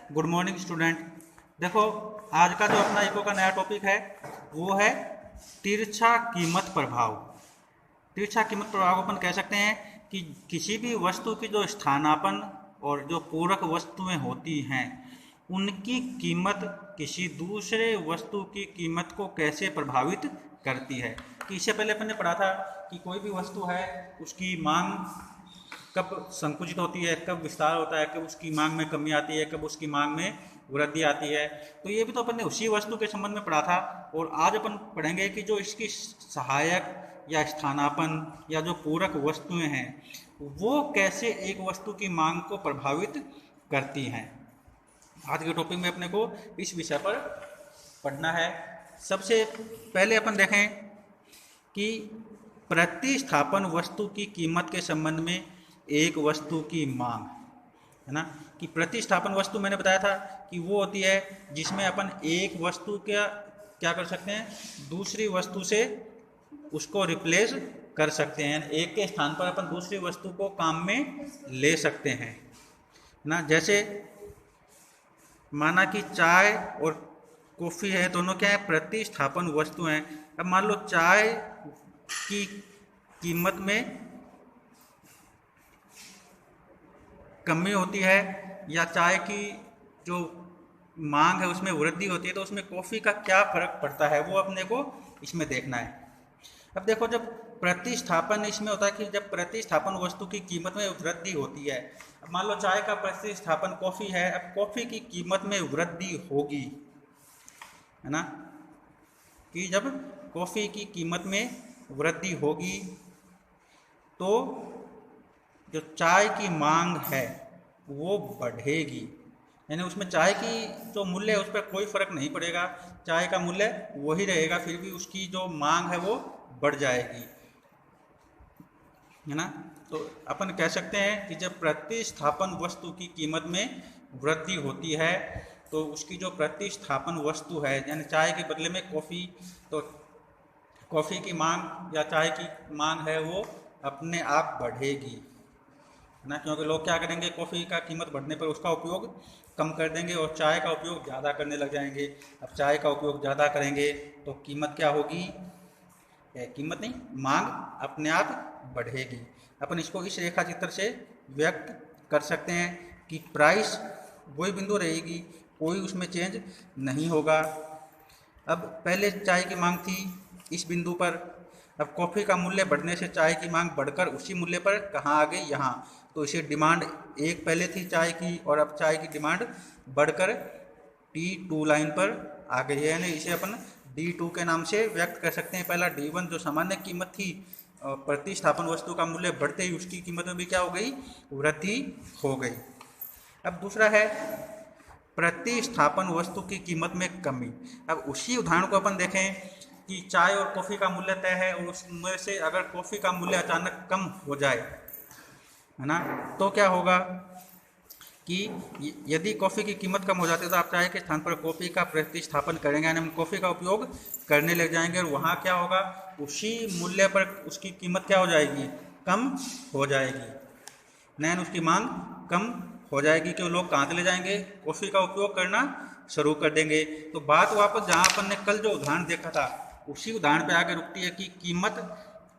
Good morning student. देखो, आज का जो अपना इको का नया टॉपिक है वो है तिरछा कीमत प्रभाव। तिरछा कीमत प्रभाव अपन कह सकते हैं कि किसी भी वस्तु की जो स्थानापन्न और जो पूरक वस्तुएं होती हैं उनकी कीमत किसी दूसरे वस्तु की कीमत को कैसे प्रभावित करती है। कि इससे पहले अपन ने पढ़ा था कि कोई भी वस्तु है उसकी मांग कब संकुचित होती है, कब विस्तार होता है, कब उसकी मांग में कमी आती है, कब उसकी मांग में वृद्धि आती है। तो ये भी तो अपन ने उसी वस्तु के संबंध में पढ़ा था। और आज अपन पढ़ेंगे कि जो इसकी सहायक या स्थानापन्न या जो पूरक वस्तुएं हैं वो कैसे एक वस्तु की मांग को प्रभावित करती हैं। आज के टॉपिक में अपने को इस विषय पर पढ़ना है। सबसे पहले अपन देखें कि प्रतिस्थापन वस्तु की कीमत के संबंध में एक वस्तु की मांग है ना। कि प्रतिस्थापन वस्तु मैंने बताया था कि वो होती है जिसमें अपन एक वस्तु का क्या कर सकते हैं, दूसरी वस्तु से उसको रिप्लेस कर सकते हैं। एक के स्थान पर अपन दूसरी वस्तु को काम में ले सकते हैं ना। जैसे माना कि चाय और कॉफ़ी है, दोनों क्या है, प्रतिस्थापन वस्तु हैं। अब मान लो चाय की कीमत में कमी होती है या चाय की जो मांग है उसमें वृद्धि होती है, तो उसमें कॉफ़ी का क्या फर्क पड़ता है वो अपने को इसमें देखना है। अब देखो, जब प्रतिस्थापन इसमें होता है कि जब प्रतिस्थापन वस्तु की कीमत में वृद्धि होती है। अब मान लो चाय का प्रतिस्थापन कॉफ़ी है, अब कॉफ़ी की कीमत में वृद्धि होगी है ना। कि जब कॉफ़ी की कीमत में वृद्धि होगी तो जो चाय की मांग है वो बढ़ेगी, यानी उसमें चाय की जो मूल्य है उस पर कोई फर्क नहीं पड़ेगा, चाय का मूल्य वही रहेगा, फिर भी उसकी जो मांग है वो बढ़ जाएगी है ना। तो अपन कह सकते हैं कि जब प्रतिस्थापन वस्तु की कीमत में वृद्धि होती है तो उसकी जो प्रतिस्थापन वस्तु है यानी चाय के बदले में कॉफ़ी, तो कॉफ़ी की मांग या चाय की मांग है वो अपने आप बढ़ेगी है ना। क्योंकि लोग क्या करेंगे, कॉफ़ी का कीमत बढ़ने पर उसका उपयोग कम कर देंगे और चाय का उपयोग ज़्यादा करने लग जाएंगे। अब चाय का उपयोग ज़्यादा करेंगे तो कीमत क्या होगी, कीमत नहीं, मांग अपने आप बढ़ेगी। अपन इसको इस रेखा चित्र से व्यक्त कर सकते हैं कि प्राइस वही बिंदु रहेगी, कोई उसमें चेंज नहीं होगा। अब पहले चाय की मांग थी इस बिंदु पर, अब कॉफ़ी का मूल्य बढ़ने से चाय की मांग बढ़कर उसी मूल्य पर कहाँ आ गई, यहाँ। तो इसे डिमांड एक पहले थी चाय की और अब चाय की डिमांड बढ़कर T2 लाइन पर आ गई है, यानी इसे अपन D2 के नाम से व्यक्त कर सकते हैं। पहला D1 जो सामान्य कीमत थी, प्रतिस्थापन वस्तु का मूल्य बढ़ते ही उसकी कीमत में भी क्या हो गई, वृद्धि हो गई। अब दूसरा है प्रतिस्थापन वस्तु की कीमत में कमी। अब उसी उदाहरण को अपन देखें कि चाय और कॉफ़ी का मूल्य तय है और उसमें से अगर कॉफ़ी का मूल्य अचानक कम हो जाए है ना, तो क्या होगा कि यदि कॉफ़ी की कीमत कम हो जाती है तो आप चाय के स्थान पर कॉफ़ी का प्रतिस्थापन करेंगे, यानी हम कॉफ़ी का उपयोग करने लग जाएंगे और वहाँ क्या होगा, उसी मूल्य पर उसकी कीमत क्या हो जाएगी, कम हो जाएगी, नैन उसकी मांग कम हो जाएगी। क्यों, लोग कहाँ चले जाएंगे, कॉफ़ी का उपयोग करना शुरू कर देंगे। तो बात वापस जहाँ अपन ने कल जो उदाहरण देखा था उसी उदाहरण पे आके रुकती है कि कीमत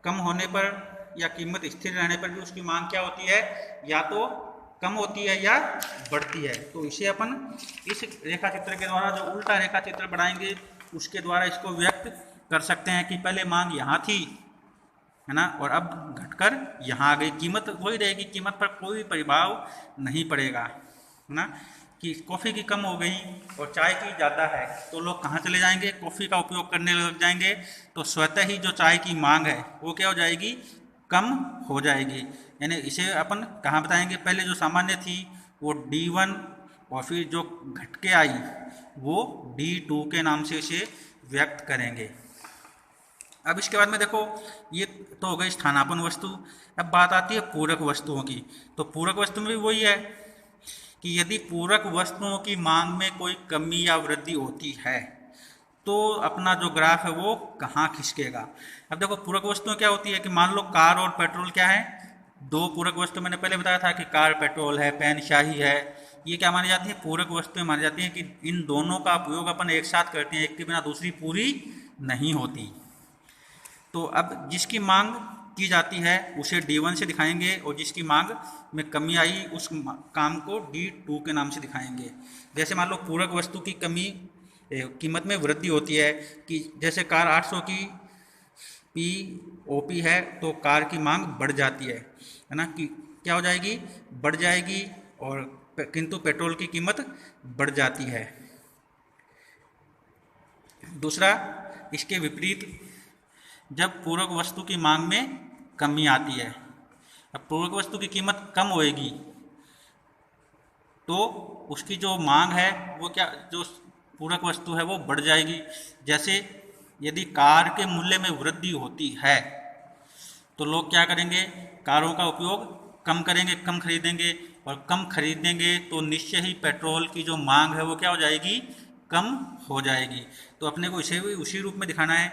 कम होने पर या कीमत स्थिर रहने पर भी उसकी मांग क्या होती है, या तो कम होती है या बढ़ती है। तो इसे अपन इस रेखा चित्र के द्वारा, जो उल्टा रेखा चित्र बनाएंगे उसके द्वारा इसको व्यक्त कर सकते हैं कि पहले मांग यहाँ थी है ना और अब घटकर यहाँ आ गई, कीमत वही रहेगी, कीमत पर कोई प्रभाव नहीं पड़ेगा है ना। कि कॉफ़ी की कम हो गई और चाय की ज़्यादा है तो लोग कहाँ चले जाएंगे, कॉफ़ी का उपयोग करने लग जाएंगे। तो स्वतः ही जो चाय की मांग है वो क्या हो जाएगी, कम हो जाएगी। यानी इसे अपन कहाँ बताएंगे, पहले जो सामान्य थी वो D1 और फिर जो घट के आई वो D2 के नाम से इसे व्यक्त करेंगे। अब इसके बाद में देखो, ये तो हो गई स्थानापन्न वस्तु। अब बात आती है पूरक वस्तुओं की। तो पूरक वस्तु में भी वही है कि यदि पूरक वस्तुओं की मांग में कोई कमी या वृद्धि होती है तो अपना जो ग्राफ है वो कहाँ खिसकेगा। अब देखो, पूरक वस्तुएं क्या होती है कि मान लो कार और पेट्रोल क्या है, दो पूरक वस्तु मैंने पहले बताया था कि कार पेट्रोल है, पेन स्याही है ये क्या मानी जाती है, पूरक वस्तुएं मानी जाती हैं कि इन दोनों का उपयोग अपन एक साथ करते हैं, एक के बिना दूसरी पूरी नहीं होती। तो अब जिसकी मांग की जाती है उसे D1 से दिखाएंगे और जिसकी मांग में कमी आई उस काम को D2 के नाम से दिखाएंगे। जैसे मान लो पूरक वस्तु की कमी कीमत में वृद्धि होती है कि जैसे कार 800 की POP है तो कार की मांग बढ़ जाती है ना, कि क्या हो जाएगी, बढ़ जाएगी, और किंतु पेट्रोल की कीमत बढ़ जाती है। दूसरा, इसके विपरीत जब पूरक वस्तु की मांग में कमी आती है, अब पूरक वस्तु की कीमत कम होएगी तो उसकी जो मांग है वो क्या, जो पूरक वस्तु है वो बढ़ जाएगी। जैसे यदि कार के मूल्य में वृद्धि होती है तो लोग क्या करेंगे, कारों का उपयोग कम करेंगे, कम खरीदेंगे, और कम खरीदेंगे तो निश्चय ही पेट्रोल की जो मांग है वो क्या हो जाएगी, कम हो जाएगी। तो अपने को इसे भी उसी रूप में दिखाना है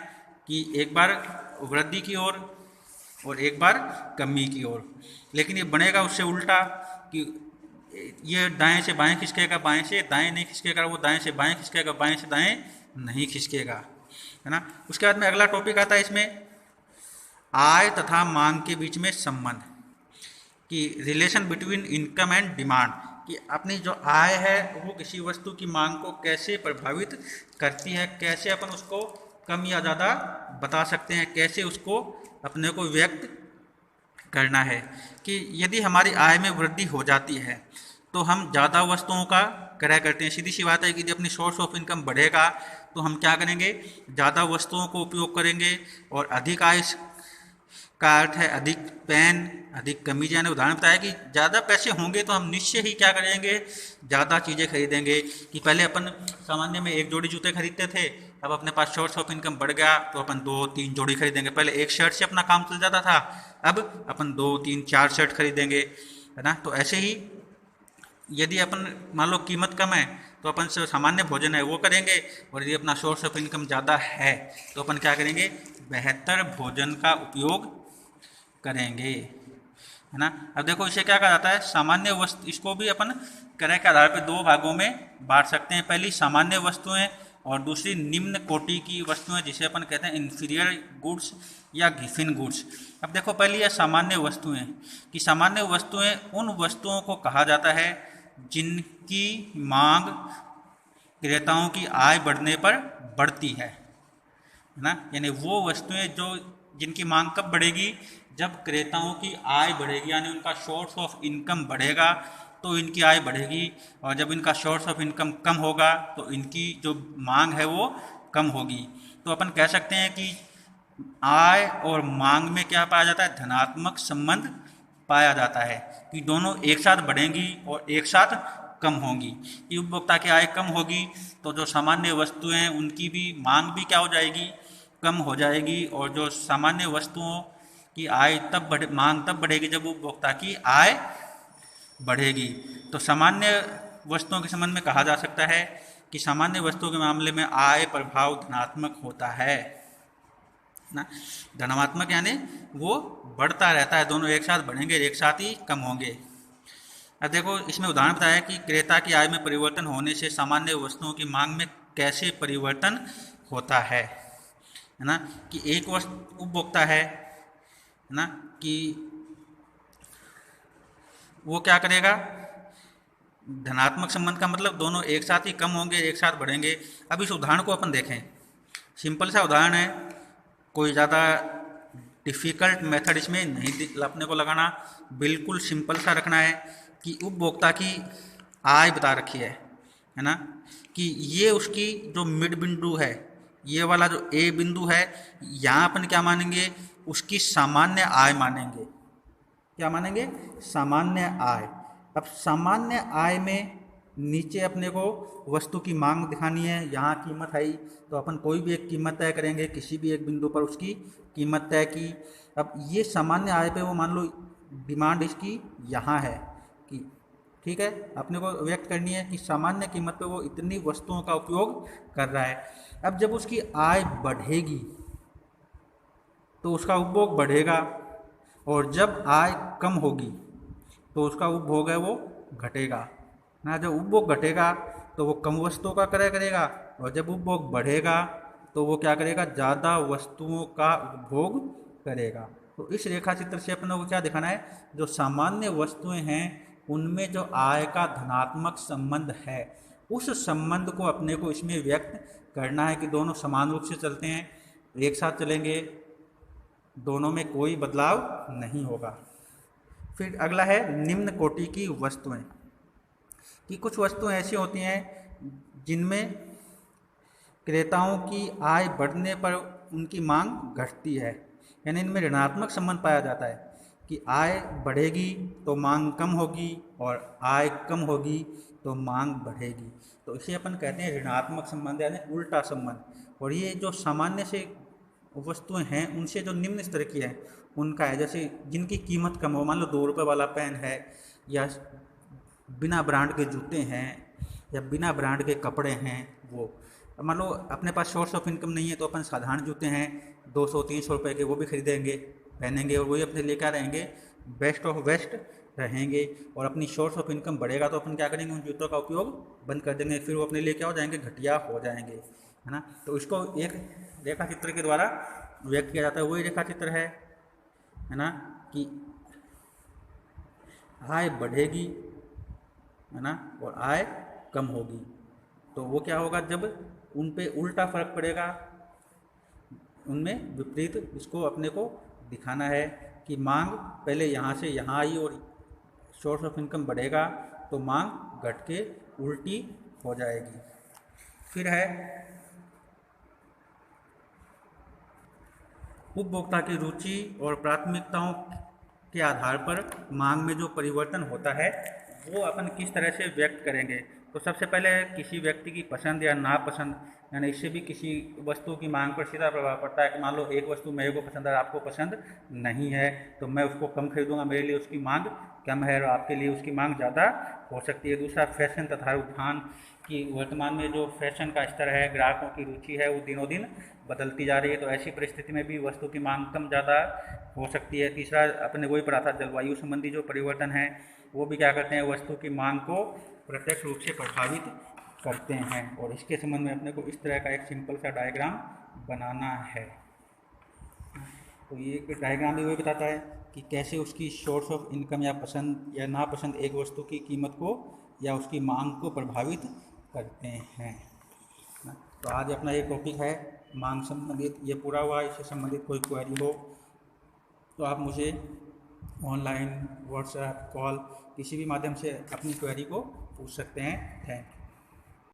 कि एक बार वृद्धि की ओर और एक बार कमी की ओर। लेकिन ये बनेगा उससे उल्टा कि ये दाएं से बाएं खिसकेगा, बाएं से दाएं नहीं खिसकेगा, वो दाएं से बाएं खिसकेगा, बाएं से दाएं नहीं खिसकेगा, है ना। उसके बाद में अगला टॉपिक आता है इसमें आय तथा मांग के बीच में संबंध, कि relation between income and demand, कि अपनी जो आय है वो किसी वस्तु की मांग को कैसे प्रभावित करती है, कैसे अपन उसको कम या ज़्यादा बता सकते हैं, कैसे उसको अपने को व्यक्त करना है। कि यदि हमारी आय में वृद्धि हो जाती है तो हम ज़्यादा वस्तुओं का क्रय करते हैं। सीधी सी बात है कि यदि अपनी सोर्स ऑफ इनकम बढ़ेगा तो हम क्या करेंगे, ज़्यादा वस्तुओं को उपयोग करेंगे, और अधिक आय का अर्थ है अधिक पेन, अधिक कमीज। यानी उदाहरण बताया कि ज़्यादा पैसे होंगे तो हम निश्चय ही क्या करेंगे, ज़्यादा चीज़ें खरीदेंगे। कि पहले अपन सामान्य में एक जोड़ी जूते खरीदते थे, अब अपने पास सोर्स ऑफ इनकम बढ़ गया तो अपन 2-3 जोड़ी खरीदेंगे। पहले एक शर्ट से अपना काम चल जाता था, अब अपन 2-3-4 शर्ट खरीदेंगे, है ना। तो ऐसे ही यदि अपन मान लो कीमत कम है तो अपन से सामान्य भोजन है वो करेंगे, और यदि अपना सोर्स ऑफ इनकम ज़्यादा है तो अपन क्या करेंगे, बेहतर भोजन का उपयोग करेंगे, है ना। अब देखो इसे क्या कहा जाता है, सामान्य वस्तु। इसको भी अपन क्रय के आधार पर 2 भागों में बांट सकते हैं। पहली सामान्य वस्तुएं और दूसरी निम्न कोटि की वस्तुएं, जिसे अपन कहते हैं इंफीरियर गुड्स या गिफिन गुड्स। अब देखो पहली है सामान्य वस्तुएं, कि सामान्य वस्तुएं उन वस्तुओं को कहा जाता है जिनकी मांग क्रेताओं की आय बढ़ने पर बढ़ती है ना। यानी वो वस्तुएं जो जिनकी मांग कब बढ़ेगी, जब क्रेताओं की आय बढ़ेगी, यानी उनका सोर्स ऑफ इनकम बढ़ेगा तो इनकी आय बढ़ेगी, और जब इनका सोर्स ऑफ इनकम कम होगा तो इनकी जो मांग है वो कम होगी। तो अपन कह सकते हैं कि आय और मांग में क्या पाया जाता है, धनात्मक संबंध पाया जाता है, कि दोनों एक साथ बढ़ेंगी और एक साथ कम होंगी। कि उपभोक्ता की आय कम होगी तो जो सामान्य वस्तुएं हैं उनकी भी मांग भी क्या हो जाएगी, कम हो जाएगी, और जो सामान्य वस्तुओं की आय मांग तब बढ़ेगी जब उपभोक्ता की आय बढ़ेगी। तो सामान्य वस्तुओं के संबंध में कहा जा सकता है कि सामान्य वस्तुओं के मामले में आय प्रभाव धनात्मक होता है ना। धनात्मक यानी वो बढ़ता रहता है, दोनों एक साथ बढ़ेंगे, एक साथ ही कम होंगे। अब देखो इसमें उदाहरण बताया कि क्रेता की आय में परिवर्तन होने से सामान्य वस्तुओं की मांग में कैसे परिवर्तन होता है ना। कि एक वस्तु उपभोक्ता है ना, कि वो क्या करेगा, धनात्मक संबंध का मतलब दोनों एक साथ ही कम होंगे, एक साथ बढ़ेंगे। अब इस उदाहरण को अपन देखें, सिंपल सा उदाहरण है, कोई ज़्यादा डिफ़िकल्ट मेथड इसमें नहीं अपने को लगाना, बिल्कुल सिंपल सा रखना है। कि उपभोक्ता की आय बता रखी है ना, कि ये उसकी जो मिड बिंदु है, ये वाला जो ए बिंदु है, यहाँ अपन क्या मानेंगे, उसकी सामान्य आय मानेंगे। क्या मानेंगे, सामान्य आय। अब सामान्य आय में नीचे अपने को वस्तु की मांग दिखानी है, यहाँ कीमत है, तो अपन कोई भी एक कीमत तय करेंगे, किसी भी एक बिंदु पर उसकी कीमत तय की। अब ये सामान्य आय पे वो मान लो डिमांड इसकी यहाँ है, कि ठीक है, अपने को व्यक्त करनी है कि सामान्य कीमत पे वो इतनी वस्तुओं का उपयोग कर रहा है। अब जब उसकी आय बढ़ेगी तो उसका उपभोग बढ़ेगा, और जब आय कम होगी तो उसका उपभोग है वो घटेगा। ना। जब उपभोग घटेगा तो वो कम वस्तुओं का क्रय करेगा, और जब उपभोग बढ़ेगा तो वो क्या करेगा, ज़्यादा वस्तुओं का उपभोग करेगा। तो इस रेखा चित्र से अपने को क्या दिखाना है, जो सामान्य वस्तुएं हैं उनमें जो आय का धनात्मक संबंध है, उस संबंध को अपने को इसमें व्यक्त करना है कि दोनों समान रूप से चलते हैं, एक साथ चलेंगे, दोनों में कोई बदलाव नहीं होगा। फिर अगला है निम्न कोटि की वस्तुएं, कि कुछ वस्तुएं ऐसी होती हैं जिनमें क्रेताओं की आय बढ़ने पर उनकी मांग घटती है, यानी इनमें ऋणात्मक संबंध पाया जाता है कि आय बढ़ेगी तो मांग कम होगी और आय कम होगी तो मांग बढ़ेगी। तो इसे अपन कहते हैं ऋणात्मक संबंध, यानी उल्टा संबंध। और ये जो सामान्य से वस्तुएं हैं उनसे जो निम्न स्तर की है उनका है, जैसे जिनकी कीमत कम हो, मान लो 2 रुपये वाला पेन है, या बिना ब्रांड के जूते हैं, या बिना ब्रांड के कपड़े हैं। वो मान लो अपने पास सोर्स ऑफ इनकम नहीं है तो अपन साधारण जूते हैं 200-300 रुपये के, वो भी खरीदेंगे, पहनेंगे, और वही अपने लेकर रहेंगे, बेस्ट ऑफ बेस्ट रहेंगे। और अपनी सोर्स ऑफ इनकम बढ़ेगा तो अपन क्या करेंगे, उन जूतों का उपयोग बंद कर देंगे, फिर वो अपने लिए क्या हो जाएंगे, घटिया हो जाएंगे, है ना। तो इसको एक रेखा चित्र के द्वारा व्यक्त किया जाता है। वही रेखा चित्र है ना, कि आय बढ़ेगी, है ना, और आय कम होगी। तो वो क्या होगा, जब उन पे उल्टा फर्क पड़ेगा, उनमें विपरीत, इसको अपने को दिखाना है कि मांग पहले यहाँ से यहाँ आई और सोर्स ऑफ इनकम बढ़ेगा तो मांग घट के उल्टी हो जाएगी। फिर है उपभोक्ता की रुचि और प्राथमिकताओं के आधार पर मांग में जो परिवर्तन होता है वो अपन किस तरह से व्यक्त करेंगे। तो सबसे पहले किसी व्यक्ति की पसंद या नापसंद, यानी इससे भी किसी वस्तु की मांग पर सीधा प्रभाव पड़ता है कि मान लो एक वस्तु मेरे को पसंद है, आपको पसंद नहीं है, तो मैं उसको कम खरीदूंगा, मेरे लिए उसकी मांग कम है और आपके लिए उसकी मांग ज़्यादा हो सकती है। दूसरा फैशन तथा रुझान, कि वर्तमान में जो फैशन का स्तर है, ग्राहकों की रुचि है, वो दिनों दिन बदलती जा रही है, तो ऐसी परिस्थिति में भी वस्तु की मांग कम ज़्यादा हो सकती है। तीसरा अपने वही पढ़ा था, जलवायु संबंधी जो परिवर्तन है वो भी क्या करते हैं, वस्तु की मांग को प्रत्यक्ष रूप से प्रभावित करते हैं। और इसके संबंध में अपने को इस तरह का एक सिंपल सा डायग्राम बनाना है। तो ये डायग्राम भी वही बताता है कि कैसे उसकी सोर्स ऑफ इनकम या पसंद या नापसंद एक वस्तु की कीमत को या उसकी मांग को प्रभावित करते हैं। तो आज अपना ये टॉपिक है मांग संबंधित, ये पूरा हुआ। इससे संबंधित कोई क्वेरी हो तो आप मुझे ऑनलाइन, व्हाट्सएप, कॉल, किसी भी माध्यम से अपनी क्वेरी को पूछ सकते हैं। Thank you.